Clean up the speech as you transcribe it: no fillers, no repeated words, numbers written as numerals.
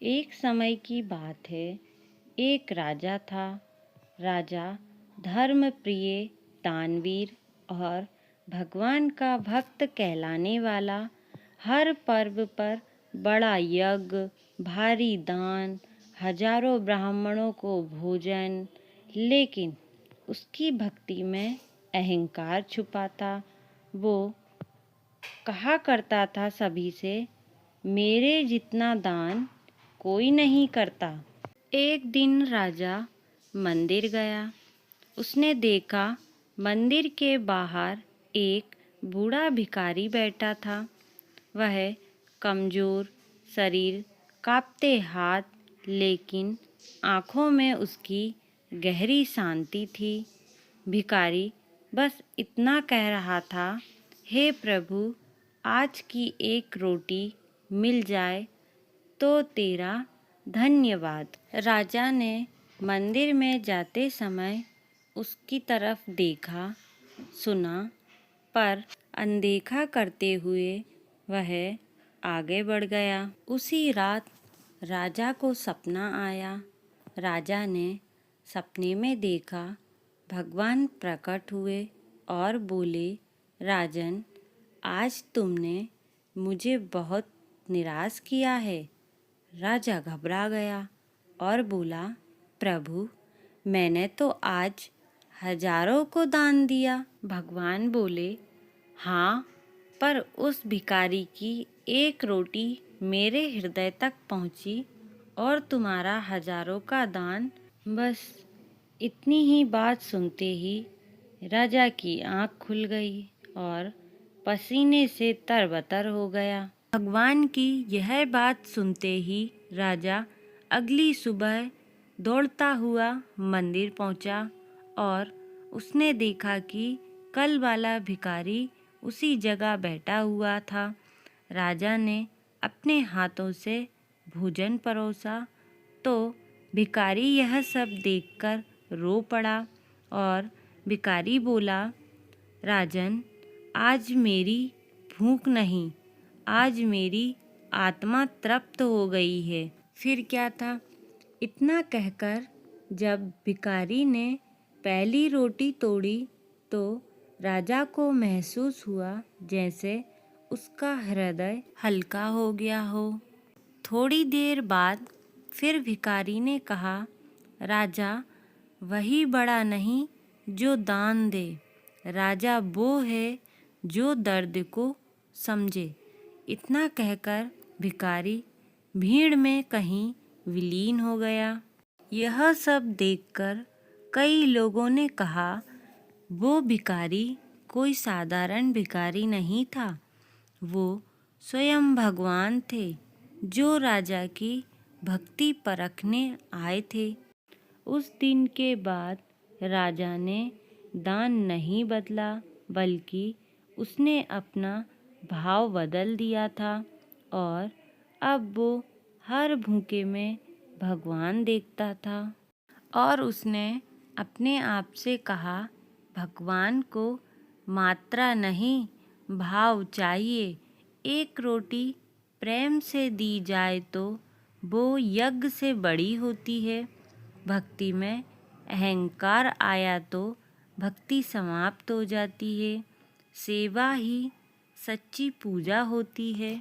एक समय की बात है। एक राजा था। राजा धर्म प्रिय, दानवीर और भगवान का भक्त कहलाने वाला। हर पर्व पर बड़ा यज्ञ, भारी दान, हजारों ब्राह्मणों को भोजन। लेकिन उसकी भक्ति में अहंकार छुपा था। वो कहा करता था सभी से, मेरे जितना दान कोई नहीं करता। एक दिन राजा मंदिर गया। उसने देखा मंदिर के बाहर एक बूढ़ा भिखारी बैठा था। वह कमजोर शरीर, कांपते हाथ, लेकिन आंखों में उसकी गहरी शांति थी। भिखारी बस इतना कह रहा था, हे प्रभु, आज की एक रोटी मिल जाए तो तेरा धन्यवाद। राजा ने मंदिर में जाते समय उसकी तरफ देखा, सुना, पर अनदेखा करते हुए वह आगे बढ़ गया। उसी रात राजा को सपना आया। राजा ने सपने में देखा, भगवान प्रकट हुए और बोले, राजन, आज तुमने मुझे बहुत निराश किया है। राजा घबरा गया और बोला, प्रभु, मैंने तो आज हजारों को दान दिया। भगवान बोले, हाँ, पर उस भिखारी की एक रोटी मेरे हृदय तक पहुंची और तुम्हारा हजारों का दान। बस इतनी ही बात सुनते ही राजा की आंख खुल गई और पसीने से तरबतर हो गया। भगवान की यह बात सुनते ही राजा अगली सुबह दौड़ता हुआ मंदिर पहुंचा और उसने देखा कि कल वाला भिखारी उसी जगह बैठा हुआ था। राजा ने अपने हाथों से भोजन परोसा तो भिखारी यह सब देखकर रो पड़ा और भिखारी बोला, राजन, आज मेरी भूख नहीं, आज मेरी आत्मा तृप्त हो गई है। फिर क्या था? इतना कहकर जब भिखारी ने पहली रोटी तोड़ी तो राजा को महसूस हुआ जैसे उसका हृदय हल्का हो गया हो। थोड़ी देर बाद फिर भिखारी ने कहा, राजा, वही बड़ा नहीं जो दान दे, राजा वो है जो दर्द को समझे। इतना कहकर भिखारी भीड़ में कहीं विलीन हो गया। यह सब देखकर कई लोगों ने कहा, वो भिखारी कोई साधारण भिखारी नहीं था, वो स्वयं भगवान थे जो राजा की भक्ति परखने आए थे। उस दिन के बाद राजा ने दान नहीं बदला, बल्कि उसने अपना भाव बदल दिया था और अब वो हर भूखे में भगवान देखता था। और उसने अपने आप से कहा, भगवान को मात्रा नहीं, भाव चाहिए। एक रोटी प्रेम से दी जाए तो वो यज्ञ से बड़ी होती है। भक्ति में अहंकार आया तो भक्ति समाप्त हो जाती है। सेवा ही सच्ची पूजा होती है।